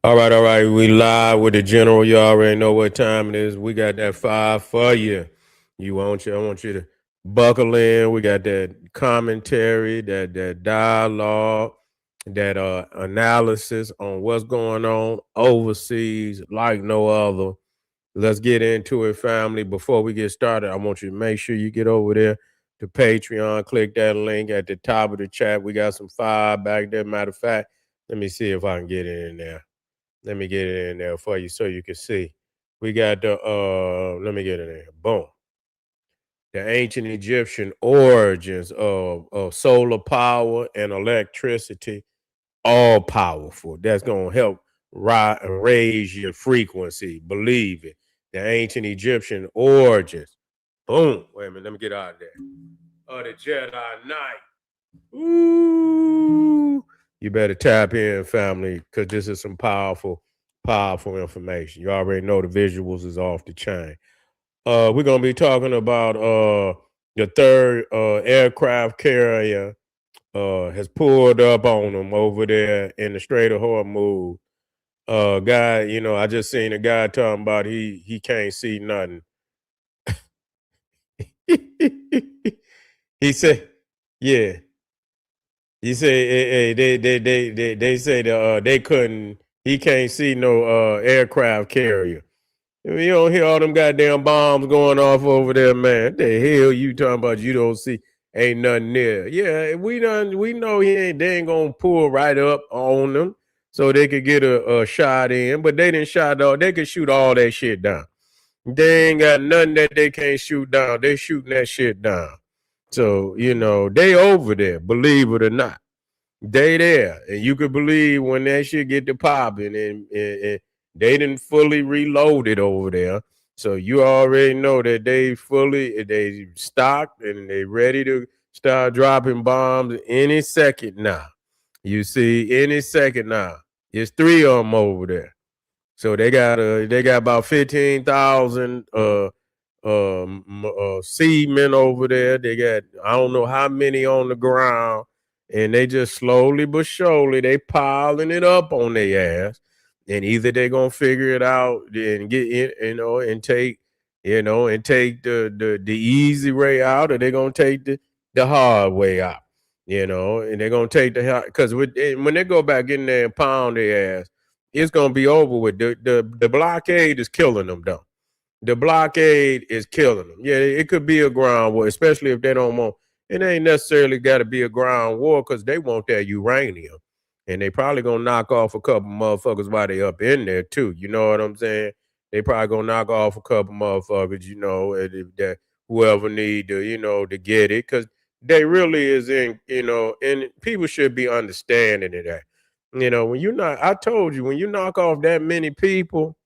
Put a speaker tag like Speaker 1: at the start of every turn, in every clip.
Speaker 1: All right. We live with the general. You already know what time it is. We got that five for you. I want you to buckle in. We got that commentary, that dialogue, that analysis on what's going on overseas like no other. Let's get into it, family. Before we get started, I want you to make sure you get over there to Patreon. Click that link at the top of the chat. We got some fire back there. Matter of fact, let me see if I can get it in there. Let me get it in there for you so you can see. We got the let me get it in here. Boom. The ancient Egyptian origins of solar power and electricity, all powerful. That's gonna help raise your frequency. Believe it. The ancient Egyptian origins. Boom. Wait a minute, let me get out of there. The Jedi Knight. Ooh. You better tap in, family, because this is some powerful information. You already know the visuals is off the chain. We're gonna be talking about the third aircraft carrier has pulled up on them over there in the Strait of Hormuz. Guy, I just seen a guy talking about he can't see nothing. He said, yeah. He said, they say that they couldn't. He can't see no aircraft carrier. You don't hear all them goddamn bombs going off over there, man. What the hell you talking about? You don't see? Ain't nothing there. Yeah, we know they ain't gonna pull right up on them so they could get a shot in. But they didn't shot all. They could shoot all that shit down. They ain't got nothing that they can't shoot down. They shooting that shit down. So they over there. Believe it or not. They there, and you could believe when that shit get to popping, and they didn't fully reloaded over there. So you already know that they stocked and they ready to start dropping bombs any second now. You see, any second now. It's three of them over there. So they got about 15,000 seamen over there. They got I don't know how many on the ground, and they just slowly but surely they piling it up on their ass. And either they're gonna figure it out and get in, and take the easy way out, or they're gonna take the hard way out. And they're gonna take because when they go back in there and pound their ass, it's gonna be over with. The blockade is killing them though. The blockade is killing them. Yeah, it could be a ground war, especially if they don't want. It ain't necessarily got to be a ground war because they want that uranium, and they probably gonna knock off a couple motherfuckers while they up in there too. You know what I'm saying? They probably gonna knock off a couple motherfuckers. That whoever need to get it because they really is in. And people should be understanding of that. When you not, I told you when you knock off that many people,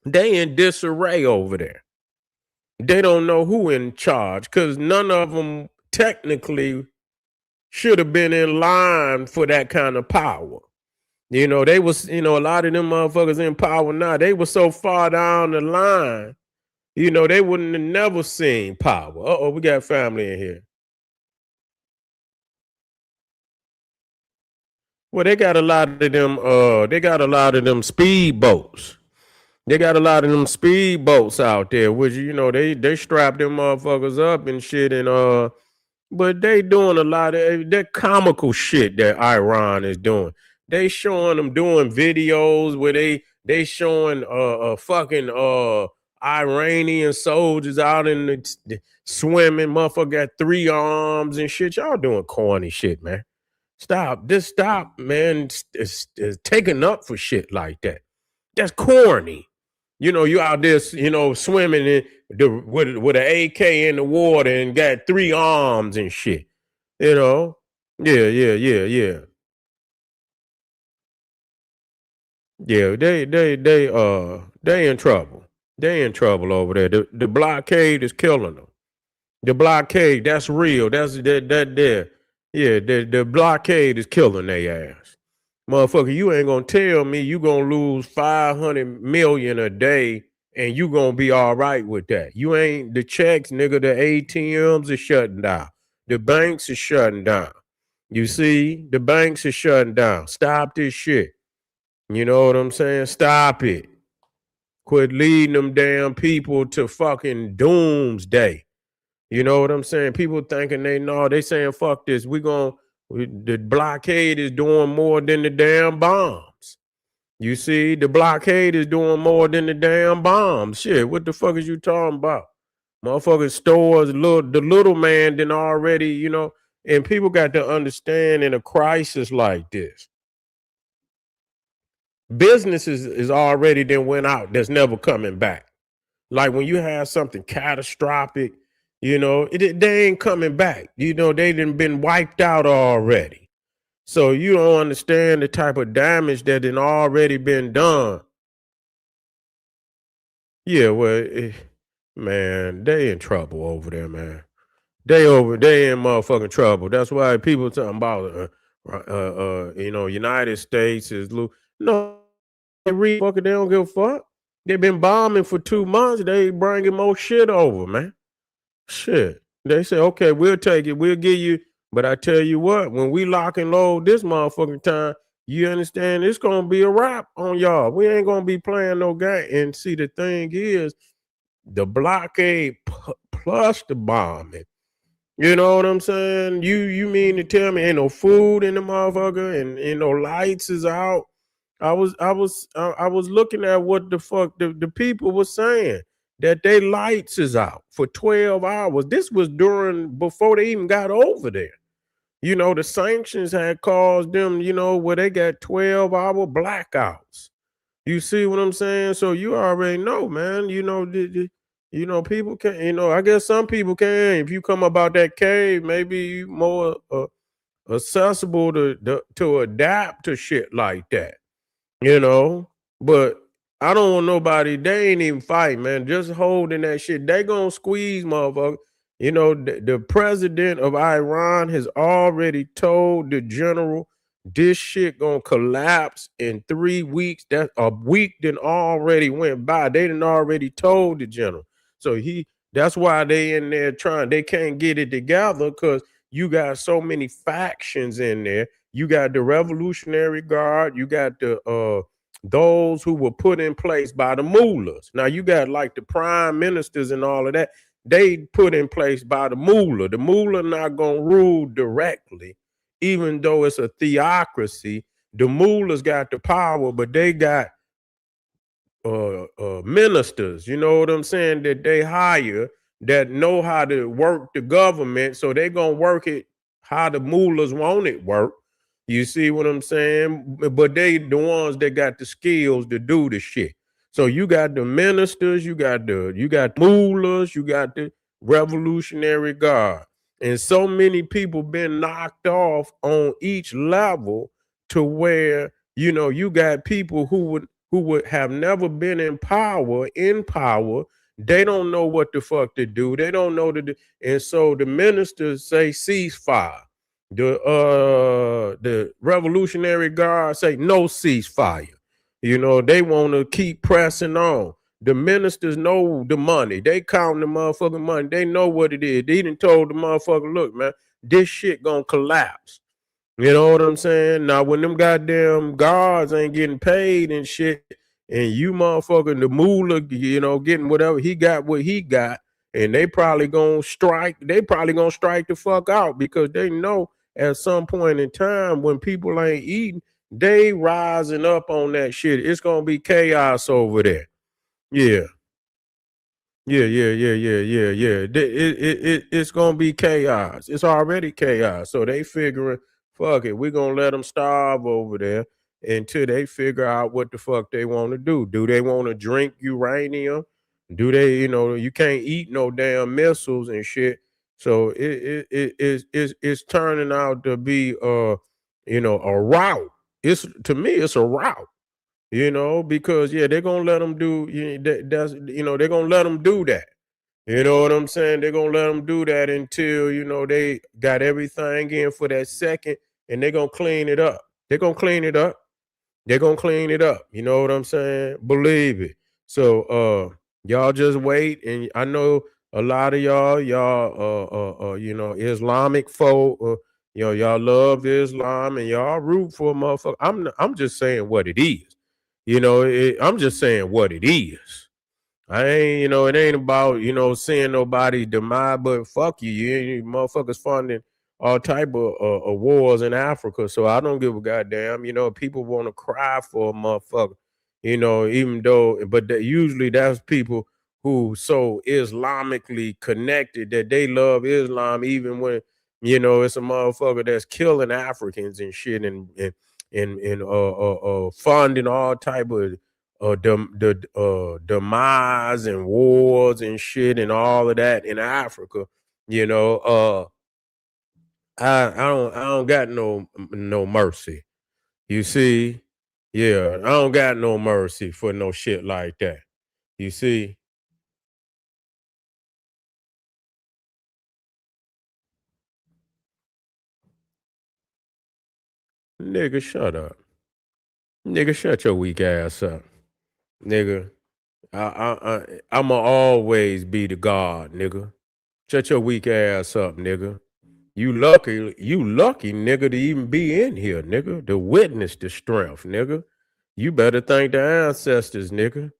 Speaker 1: they in disarray over there. They don't know who in charge because none of them technically should have been in line for that kind of power. They was, a lot of them motherfuckers in power now. They were so far down the line, they wouldn't have never seen power. Uh-oh, we got family in here. Well, they got a lot of them speedboats. They got a lot of them speedboats out there, which they strap them motherfuckers up and shit, and but they doing a lot of that comical shit that Iran is doing. They showing them doing videos where they showing fucking Iranian soldiers out in the swimming, motherfucker got three arms and shit. Y'all doing corny shit, man. Stop, man. It's taking up for shit like that. That's corny. You out there, swimming with an AK in the water and got three arms and shit. You know, yeah. Yeah, they in trouble. They in trouble over there. The blockade is killing them. The blockade, that's real. That's that there. Yeah, the blockade is killing their ass. Motherfucker, you ain't gonna tell me you gonna lose 500 million a day and you gonna be all right with that. You ain't the checks, nigga, the ATMs are shutting down. The banks are shutting down. You see, the banks are shutting down. Stop this shit. You know what I'm saying? Stop it. Quit leading them damn people to fucking doomsday. You know what I'm saying? People thinking they know. They saying fuck this. The blockade is doing more than the damn bombs. You see, the blockade is doing more than the damn bombs. Shit, what the fuck is you talking about? Motherfucking stores, the little man then already, and people got to understand in a crisis like this, businesses is already then went out. That's never coming back. Like when you have something catastrophic, they ain't coming back. They done been wiped out already. So you don't understand the type of damage that had already been done. Yeah, well, man, they in trouble over there, man. They in motherfucking trouble. That's why people talking about, United States is no, fucking they don't give a fuck. They've been bombing for 2 months. They bringing more shit over, man. Shit. They say, okay, we'll take it. We'll give you. But I tell you what, when we lock and load this motherfucking time, you understand it's gonna be a wrap on y'all. We ain't gonna be playing no game. And see, the thing is, the blockade plus the bombing. You know what I'm saying? You mean to tell me ain't no food in the motherfucker and no lights is out? I was looking at what the fuck the people were saying that they lights is out for 12 hours. This was before they even got over there. The sanctions had caused them, where they got 12-hour blackouts. You see what I'm saying? So you already know, man. People can. I guess some people can. If you come about that cave, maybe you more accessible to adapt to shit like that you know. But I don't want nobody. They ain't even fight, man. Just holding that shit. They gonna squeeze, motherfucker. The president of Iran has already told the general this shit gonna collapse in 3 weeks. That a week then already went by. They done already told the general. So that's why they in there trying. They can't get it together because you got so many factions in there. You got the Revolutionary Guard. You got those who were put in place by the mullahs. Now you got like the prime ministers and all of that. They put in place by the mullah. The mullah not gonna rule directly, even though it's a theocracy. The mullahs got the power, but they got ministers, you know what I'm saying, that they hire that know how to work the government. So they gonna work it how the mullahs want it work. You see what I'm saying? But they the ones that got the skills to do the shit. So you got the ministers, you got mullahs, you got the Revolutionary Guard. And so many people been knocked off on each level to where you got people who would have never been in power. They don't know what the fuck to do. They don't know to do. And so the ministers say ceasefire. The Revolutionary Guard say no ceasefire. They want to keep pressing on. The ministers know the money. They count the motherfucking money. They know what it is. They done told the motherfucker, look, man, this shit gonna collapse. You know what I'm saying? Now, when them goddamn guards ain't getting paid and shit, and you motherfucking the moolah, getting whatever he got, what he got, and they probably gonna strike. They probably gonna strike the fuck out because they know at some point in time when people ain't eating, they rising up on that shit. It's gonna be chaos over there. Yeah. Yeah, yeah, yeah, yeah, yeah, yeah. It's gonna be chaos. It's already chaos. So they figuring, fuck it, we're gonna let them starve over there until they figure out what the fuck they want to do. Do they want to drink uranium? Do they, you can't eat no damn missiles and shit. So it's turning out to be a route. It's to me, it's a route. Because yeah, they're gonna let them do. They're gonna let them do that. You know what I'm saying? They're gonna let them do that until they got everything in for that second, and they're gonna clean it up. They're gonna clean it up. They're gonna clean it up. You know what I'm saying? Believe it. So y'all just wait, and I know a lot of y'all Islamic folk, y'all love Islam and y'all root for a motherfucker. I'm just saying what it is. I'm just saying what it is. I ain't, it ain't about, seeing nobody demise, but fuck you. You motherfuckers funding all type of wars in Africa. So I don't give a goddamn. People want to cry for a motherfucker, even though, but usually that's people who so Islamically connected that they love Islam, even when, it's a motherfucker that's killing Africans and shit and funding all type of the demise and wars and shit and all of that in Africa, you know, uh, I don't got no mercy. You see, yeah, I don't got no mercy for no shit like that. You see, nigga, shut up, nigga, shut your weak ass up, nigga. I'ma always be the God, nigga. Shut your weak ass up, nigga. You lucky, nigga, to even be in here, nigga, to witness the strength, nigga. You better thank the ancestors, nigga.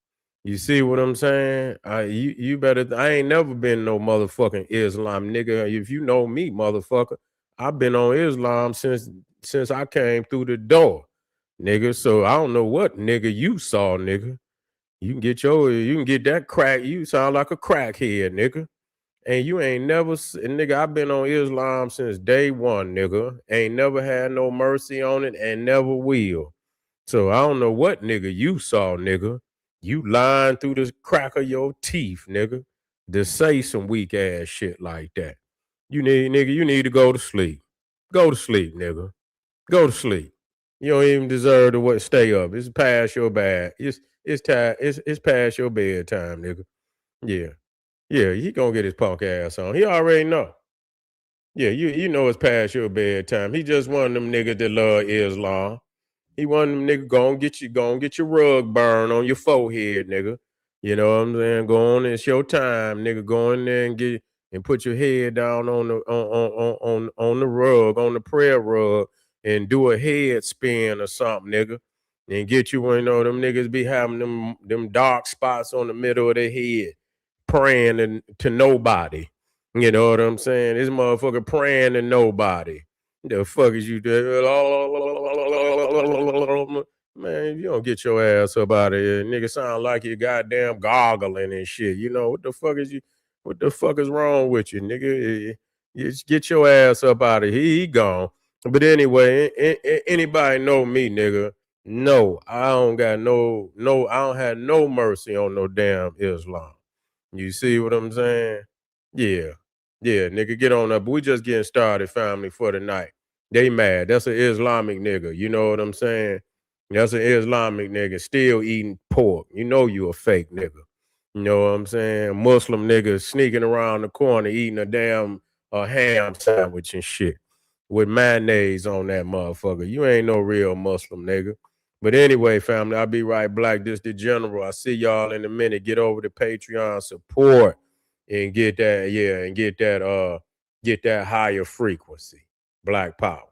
Speaker 1: You see what I'm saying? You better. I ain't never been no motherfucking Islam, nigga. If you know me, motherfucker, I've been on Islam since I came through the door, nigga. So I don't know what nigga you saw, nigga. You can get that crack. You sound like a crackhead, nigga. And you ain't never, nigga, I've been on Islam since day one, nigga. Ain't never had no mercy on it and never will. So I don't know what nigga you saw, nigga. You lying through the crack of your teeth, nigga, to say some weak ass shit like that. You need to go to sleep. Go to sleep, nigga. Go to sleep. You don't even deserve to stay up. It's past your bad. It's time. It's past your bedtime, nigga. Yeah. Yeah, he gonna get his punk ass on. He already know. Yeah, you know it's past your bedtime. He just one of them niggas that love Islam. He one of them niggas gonna get your rug burn on your forehead, nigga. You know what I'm saying? Go on, it's your time, nigga. Go in there and get and put your head down on the on the rug, on the prayer rug, and do a head spin or something, nigga. And get you one, them niggas be having them dark spots on the middle of their head praying to nobody. You know what I'm saying? This motherfucker praying to nobody. The fuck is you doing? Man, you don't get your ass up out of here. Nigga sound like you goddamn goggling and shit. What the fuck is you what the fuck is wrong with you, nigga? You just get your ass up out of here. He gone. But anyway, anybody know me, nigga? No, I don't got I don't have no mercy on no damn Islam. You see what I'm saying? Yeah. Yeah, nigga, get on up. We just getting started, family, for the night. They mad. That's an Islamic nigga. You know what I'm saying? That's an Islamic nigga still eating pork. You know you a fake nigga. You know what I'm saying? Muslim nigga sneaking around the corner eating a damn ham sandwich and shit with mayonnaise on that motherfucker. You ain't no real Muslim nigga. But anyway, family, I'll be right back. This the general. I see y'all in a minute. Get over to Patreon support and get that, yeah, and get that higher frequency. Black power.